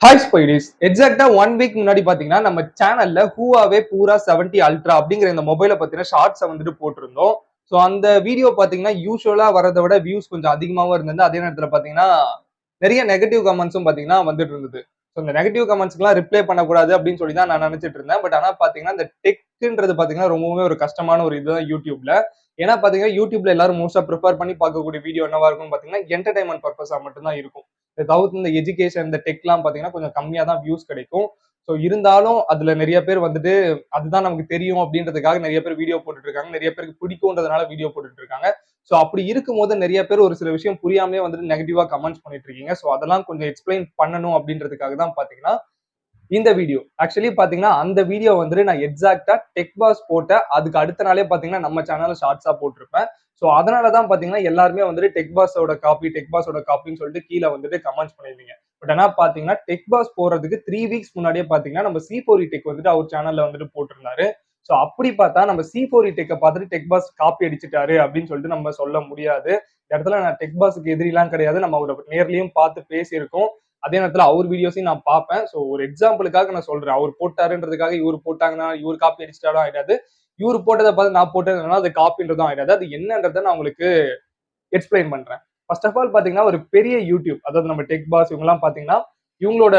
Hi ஸ்பைடிஸ் எக்ஸாக்டா 1 week முன்னாடி பாத்தீங்கன்னா நம்ம சேனல்ல ஹூவாவே பூரா 70 அல்ட்ரா அப்படிங்கிற இந்த மொபைலை பத்தின ஷார்ட்ஸை வந்துட்டு போட்டிருந்தோம். ஸோ அந்த வீடியோ பாத்தீங்கன்னா யூஸ்வலா வரதை விட வியூஸ் கொஞ்சம் அதிகமாவும் இருந்தது. அதே நேரத்துல பாத்தீங்கன்னா நிறைய நெகட்டிவ் கமெண்ட்ஸும் பாத்தீங்கன்னா வந்துட்டு இருந்தது. ஸோ இந்த நெகட்டிவ் கமெண்ட்ஸ்க்குலாம் ரிப்ளை பண்ணக்கூடாது அப்படின்னு சொல்லி தான் நான் நினைச்சிட்டு இருந்தேன். பட் ஆனா பாத்தீங்கன்னா இந்த டெக்ன்றது பாத்தீங்கன்னா ரொம்பவே ஒரு கஷ்டமான ஒரு இதுதான் யூடியூப்ல. ஏன்னா பாத்தீங்கன்னா யூடியூப்ல எல்லாரும் மோஸ்டா ப்ரிஃபர் பண்ணி பார்க்கக்கூடிய வீடியோ என்னவா இருக்கும்னு பாத்தீங்கன்னா என்டர்டைன்மெண்ட் பர்பஸா மட்டும்தான் இருக்கும். தவிர்த்து இந்த எஜுகேஷன் இந்த டெக்லாம் பாத்தீங்கன்னா கொஞ்சம் கம்மியா தான் வியூஸ் கிடைக்கும். ஸோ இருந்தாலும் அதுல நிறைய பேர் வந்துட்டு அதுதான் நமக்கு தெரியும் அப்படின்றதுக்காக நிறைய பேர் வீடியோ போட்டுட்டு இருக்காங்க. நிறைய பேருக்கு பிடிக்கும்ன்றதுனால வீடியோ போட்டுட்டு இருக்காங்க. ஸோ அப்படி இருக்கும்போது நிறைய பேர் ஒரு சில விஷயம் புரியாமலே வந்துட்டு நெகட்டிவா கமெண்ட்ஸ் பண்ணிட்டு இருக்கீங்க. ஸோ அதெல்லாம் கொஞ்சம் எக்ஸ்பிளைன் பண்ணணும் அப்படின்றதுக்காக தான் பாத்தீங்கன்னா இந்த வீடியோ. ஆக்சுவலி பாத்தீங்கன்னா அந்த வீடியோ வந்துட்டு நான் எக்ஸாக்டா டெக் பாஸ் போட்ட அதுக்கு அடுத்த நாளே பாத்தீங்கன்னா நம்ம சேனல்ல ஷார்ட்ஸா போட்டிருப்பேன். ஸோ அதனாலதான் பாத்தீங்கன்னா எல்லாருமே வந்துட்டு டெக் பாஸோட காப்பின்னு சொல்லிட்டு கீழே வந்துட்டு கமெண்ட்ஸ் பண்ணிருந்தீங்க. பட் ஆனா பாத்தீங்கன்னா டெக் பாஸ் போறதுக்கு 3 வீக்ஸ் முன்னாடியே பாத்தீங்கன்னா நம்ம C4E டெக் வந்துட்டு அவர் சேனல்ல வந்துட்டு போட்டிருந்தாரு. ஸோ அப்படி பார்த்தா நம்ம C4E டெக்கை பார்த்துட்டு டெக் பாஸ் காப்பி அடிச்சிட்டாரு அப்படின்னு சொல்லிட்டு நம்ம சொல்ல முடியாது. இந்த இடத்துல நான் டெக் பாஸுக்கு எதிரிலாம் கிடையாது. நம்ம அவரை நேர்லயும் பார்த்து பேசியிருக்கோம். அதே நேரத்துல அவர் வீடியோஸையும் நான் பார்ப்பேன். ஸோ ஒரு எக்ஸாம்பிளுக்காக நான் சொல்றேன். அவர் போட்டாருன்றதுக்காக இவர் போட்டாங்கன்னா இவர் காப்பி அடிச்சிட்டாலும் ஆயிடாது. இவர் போட்டதை பார்த்து நான் போட்டதுனால அது காப்பின்றதும் ஆயிடாது. அது என்னன்றதை நான் உங்களுக்கு எக்ஸ்பிளைன் பண்றேன். ஃபர்ஸ்ட் ஆஃப் ஆல் பாத்தீங்கன்னா ஒரு பெரிய யூடியூப், அதாவது நம்ம டெக் பாஸ் இவங்கெல்லாம் பாத்தீங்கன்னா இவங்களோட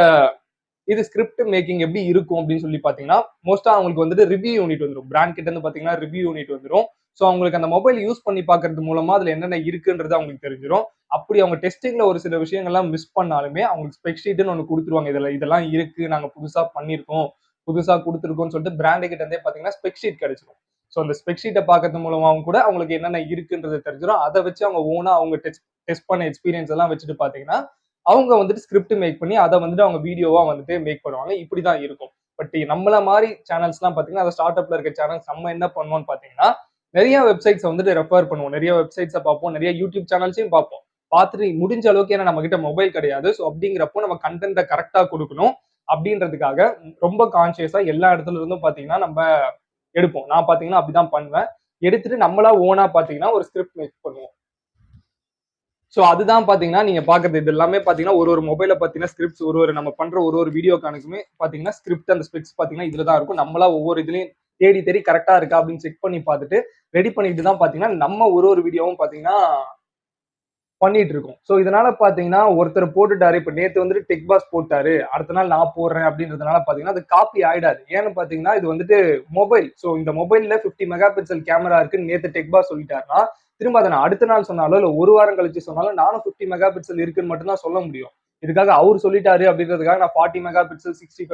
இது ஸ்கிரிப்ட் மேக்கிங் எப்படி இருக்கும் அப்படின்னு சொல்லி பாத்தீங்கன்னா மோஸ்டா அவங்களுக்கு வந்துட்டு ரிவ்யூ யூனிட் வந்துடும். பிராண்ட் கிட்ட இருந்து பாத்தீங்கன்னா ரிவ்யூ யூனிட் வந்துடும். ஸோ அவங்களுக்கு அந்த மொபைல் யூஸ் பண்ணி பாக்குறது மூலமா அதுல என்னென்ன இருக்குன்றது அவங்களுக்கு தெரிஞ்சிடும். அப்படி அவங்க டெஸ்டிங்ல ஒரு சில விஷயங்கள்லாம் மிஸ் பண்ணாலுமே அவங்களுக்கு ஸ்பெக் ஷீட்னு ஒன்று கொடுத்துருவாங்க. இதெல்லாம் இருக்கு, நாங்க புதுசா பண்ணியிருக்கோம், புதுசா கொடுத்துருக்கோம்னு சொல்லிட்டு பிராண்டு கிட்ட இருந்தே பாத்தீங்கன்னா ஸ்பெக் ஷீட் கிடைச்சிடும். ஸோ அந்த ஸ்பெக் ஷீட்டை பார்க்கறது மூலமாவும் கூட அவங்களுக்கு என்னென்ன இருக்குன்றது தெரிஞ்சிடும். அதை வச்சு அவங்க ஓனா அவங்க டெஸ்ட் பண்ண எக்ஸ்பீரியன்ஸ் எல்லாம் வச்சுட்டு பாத்தீங்கன்னா அவங்க வந்துட்டு ஸ்கிரிப்ட் மேக் பண்ணி அதை வந்துட்டு அவங்க வீடியோவா வந்துட்டு மேக் பண்ணுவாங்க. இப்படிதான் இருக்கும். பட் நம்மள மாதிரி சேனல்ஸ் எல்லாம் பாத்தீங்கன்னா அந்த ஸ்டார்ட் அப்ல இருக்க சேனல்ஸ் நம்ம என்ன பண்ணுவோம்னு பாத்தீங்கன்னா நிறைய வெப்சைட்ஸ் வந்துட்டு ரெஃபர் பண்ணுவோம். நிறைய வெப்சைட்ஸை பார்ப்போம், நிறைய யூடியூப் சேனல்ஸையும் பார்ப்போம். பார்த்துட்டு முடிஞ்ச அளவுக்கு ஏன்னா நம்ம கிட்ட மொபைல் கிடையாது. ஸோ அப்படிங்கிறப்போ நம்ம கண்டென்ட்டை கரெக்டா கொடுக்கணும் அப்படின்றதுக்காக ரொம்ப கான்சியஸா எல்லா இடத்துல இருந்தும் பாத்தீங்கன்னா நம்ம எடுப்போம். நான் பாத்தீங்கன்னா அப்படிதான் பண்ணுவேன். எடுத்துட்டு நம்மளா ஓனா பாத்தீங்கன்னா ஒரு ஸ்கிரிப்ட் மேக் பண்ணுவோம். ஸோ அதுதான் பாத்தீங்கன்னா நீங்க பாக்குறது இது எல்லாமே பாத்தீங்கன்னா ஒரு மொபைல பாத்தீங்கன்னா ஸ்கிரிப்ட்ஸ் ஒரு நம்ம பண்ற ஒரு வீடியோ கணக்குமே பாத்தீங்கன்னா ஸ்கிரிப்ட் அந்த ஸ்பெக்ஸ் பாத்தீங்கன்னா இதுலதான் இருக்கும். நம்மளா ஒவ்வொரு இதுலயும் தேடி தேடி கரெக்டா இருக்கா அப்படின்னு செக் பண்ணி பார்த்துட்டு ரெடி பண்ணிட்டு தான் பாத்தீங்கன்னா நம்ம ஒரு வீடியோவும் பாத்தீங்கன்னா பண்ணிட்டு இருக்கோம். ஸோ இதனால பாத்தீங்கன்னா ஒருத்தர் போட்டுட்டாரு, இப்ப நேத்து வந்துட்டு டெக் பாஸ் போட்டாரு, அடுத்த நாள் நான் போடுறேன் அப்படின்றதுனால பாத்தீங்கன்னா அது காப்பி ஆயிடாது. ஏன்னு பாத்தீங்கன்னா இது வந்துட்டு மொபைல். ஸோ இந்த மொபைல்ல 50 மெகா பிக்சல் கேமரா இருக்குன்னு நேத்து டெக் பாஸ் சொல்லிட்டாருன்னா திரும்ப அதை நான் அடுத்த நாள் சொன்னாலோ இல்ல ஒரு வாரம் கழிச்சு சொன்னாலும் நானும் 50 மெகா பிக்சல் இருக்குன்னு மட்டும் தான் சொல்ல முடியும். இதுக்காக அவர் சொல்லிட்டாரு அப்படின்றதுக்காக நான் 40 மெகா பிக்சல் 60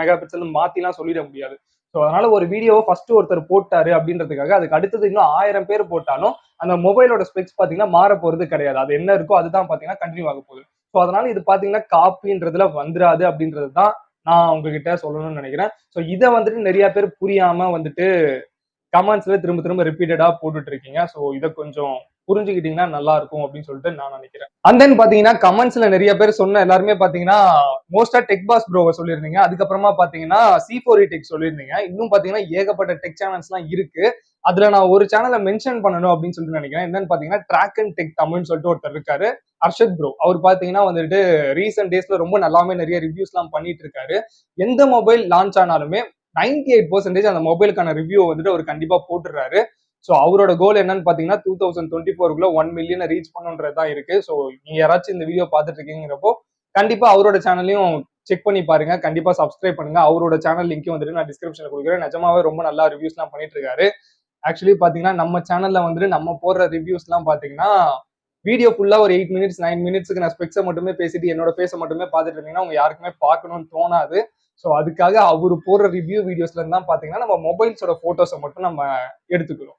மெகா பிக்சல் மாத்திலாம் சொல்லிட முடியாது. ஸோ அதனால ஒரு வீடியோவை ஃபர்ஸ்ட் ஒருத்தர் போட்டாரு அப்படின்றதுக்காக அதுக்கு அடுத்தது இன்னும் 1000 பேர் போட்டாலும் அந்த மொபைலோட ஸ்பெக்ஸ் பாத்தீங்கன்னா மாற போறது கிடையாது. அது என்ன இருக்கோ அதுதான் பாத்தீங்கன்னா கண்டினியூ ஆக போகுது. ஸோ அதனால இது பாத்தீங்கன்னா காப்பின்றதுல வந்துராது அப்படின்றது தான் நான் உங்ககிட்ட சொல்லணும்னு நினைக்கிறேன். ஸோ இதை வந்துட்டு நிறைய பேர் புரியாம வந்துட்டு கமெண்ட்ஸ்ல திரும்ப திரும்ப ரிப்பீட்டடா போட்டுட்டு இருக்கீங்க. ஸோ இதை கொஞ்சம் புரிஞ்சுக்கிட்டீங்கன்னா நல்லா இருக்கும் அப்படின்னு சொல்லிட்டு நான் நினைக்கிறேன். அண்ட் தென் பாத்தீங்கன்னா கமெண்ட்ஸ்ல நிறைய பேர் சொன்ன எல்லாருமே பாத்தீங்கன்னா மோஸ்டா டெக் பாஸ் ப்ரோவை சொல்லியிருந்தீங்க. அதுக்கப்புறமா பாத்தீங்கன்னா C4E டெக் சொல்லியிருந்தீங்க. இன்னும் பாத்தீங்கன்னா ஏகப்பட்ட டெக் சேனல்ஸ் எல்லாம் இருக்கு. அதுல நான் ஒரு சேனலை மென்ஷன் பண்ணணும் அப்படின்னு சொல்லிட்டு நினைக்கிறேன். என்னன்னு பாத்தீங்கன்னா ட்ராக் அண்ட் டெக் தமிழ்னு சொல்லிட்டு ஒருத்தர் இருக்காரு, அர்ஷத் ப்ரோ. அவர் பாத்தீங்கன்னா வந்துட்டு ரீசெண்ட் டேஸ்ல ரொம்ப நல்லாவே நிறைய ரிவ்யூஸ் எல்லாம் பண்ணிட்டு இருக்காரு. எந்த மொபைல் லான்ச் ஆனாலுமே 98% அந்த மொபைலுக்கான ரிவ்யூ வந்துட்டு அவர் கண்டிப்பா போட்டுறாரு. ஸோ அவரோட கோல் என்னன்னு பாத்தீங்கன்னா 2024 1 மில்லியனை ரீச் பண்ணுன்றதுதான் இருக்கு. ஸோ நீங்க யாராச்சும் இந்த வீடியோ பார்த்துட்டு இருக்கீங்கிறப்போ கண்டிப்பா அவரோட சேனலையும் செக் பண்ணி பாருங்க. கண்டிப்பா சப்ஸ்கிரைப் பண்ணுங்க. அவரோட சேனல் லிங்க்கும் வந்துட்டு நான் டிஸ்கிரிப்ஷன்ல கொடுக்குறேன். நிஜமாவே ரொம்ப நல்லா ரிவ்யூஸ் எல்லாம் பண்ணிட்டு இருக்காரு. ஆக்சுவலி பாத்தீங்கன்னா நம்ம சேனல்ல வந்துட்டு நம்ம போடுற ரிவ்யூஸ் எல்லாம் பாத்தீங்கன்னா வீடியோ ஃபுல்லா ஒரு 8 மினிட்ஸ் 9 மினிட்ஸ்க்கு நான் ஸ்பெக்ஸை மட்டுமே பேசிட்டு என்னோட பேச மட்டுமே பார்த்துட்டு இருந்தீங்கன்னா உங்க யாருக்குமே பார்க்கணும்னு தோணாது. ஸோ அதுக்காக அவரு போடுற ரிவ்யூ வீடியோஸ்ல இருந்தா பாத்தீங்கன்னா நம்ம மொபைல்ஸோட போட்டோஸை மட்டும் நம்ம எடுத்துக்கிறோம்.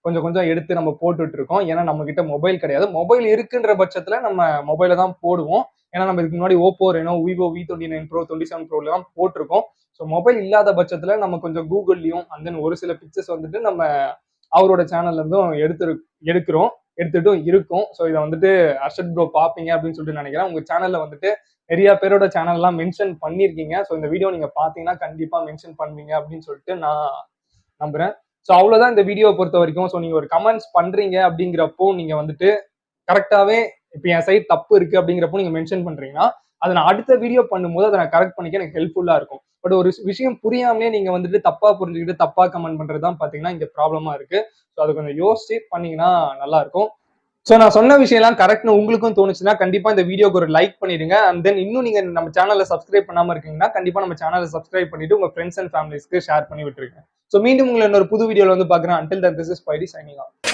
கொஞ்சம் கொஞ்சம் எடுத்து நம்ம போட்டுட்டு இருக்கோம். ஏன்னா நம்ம கிட்ட மொபைல் கிடையாது. மொபைல் இருக்குன்ற பட்சத்துல நம்ம மொபைல தான் போடுவோம். ஏன்னா நம்ம இதுக்கு முன்னாடி Oppo Reno Vivo V29 bro 27 ப்ரோல எல்லாம் போட்டிருக்கோம். ஸோ மொபைல் இல்லாத பட்சத்துல நம்ம கொஞ்சம் கூகுள்லயும் அண்ட் தென் ஒரு சில பிக்சர்ஸ் வந்துட்டு நம்ம அவரோட சேனல்ல இருந்தும் எடுத்துட்டும் இருக்கும். ஸோ இதை வந்துட்டு அர்ஷத் ப்ரோ பாப்பீங்க அப்படின்னு சொல்லிட்டு நினைக்கிறேன். உங்க சேனல்ல வந்துட்டு நிறைய பேரோட சேனல் எல்லாம் மென்ஷன் பண்ணிருக்கீங்க. ஸோ இந்த வீடியோ நீங்க பாத்தீங்கன்னா கண்டிப்பா மென்ஷன் பண்ணுவீங்க அப்படின்னு சொல்லிட்டு நான் நம்புறேன். ஸோ அவ்வளவுதான் இந்த வீடியோவை பொறுத்த வரைக்கும். ஸோ நீங்க ஒரு கமெண்ட்ஸ் பண்றீங்க அப்படிங்கிறப்போ நீங்க வந்துட்டு கரெக்டாவே இப்ப என் சைட் தப்பு இருக்கு அப்படிங்கிறப்போ நீங்க மென்ஷன் பண்றீங்கன்னா அதை நான் அடுத்த வீடியோ பண்ணும்போது அதை நான் கரெக்ட் பண்ணிக்க எனக்கு ஹெல்ப்ஃபுல்லா இருக்கும். பட் ஒரு விஷயம் புரியாமலே நீங்க வந்துட்டு தப்பா புரிஞ்சுக்கிட்டு தப்பா கமெண்ட் பண்றதுதான் பாத்தீங்கன்னா இங்க ப்ராப்ளமா இருக்கு. ஸோ அதை கொஞ்சம் யோசிச்சு பண்ணீங்கன்னா நல்லா இருக்கும். சோ நான் சொன்ன விஷயம் எல்லாம் கரெக்ட்னு உங்களுக்கும் தோணுச்சுன்னா கண்டிப்பா இந்த வீடியோக்கு ஒரு லைக் பண்ணிடுங்க. அண்ட் தென் இன்னும் நீங்க நம்ம சேனலை சப்ஸ்கிரைப் பண்ணாம இருக்கீங்கன்னா கண்டிப்பா நம்ம சேனலை சப்ஸ்கிரைப் பண்ணிட்டு உங்க ஃப்ரெண்ட்ஸ் அண்ட் ஃபேமிலிஸ்க்கு ஷேர் பண்ணி விட்டுருங்க. சோ மீண்டும் உங்களை இன்னொரு புது வீடியோல வந்து பாக்குறேன். Until then, this is Spidey signing off.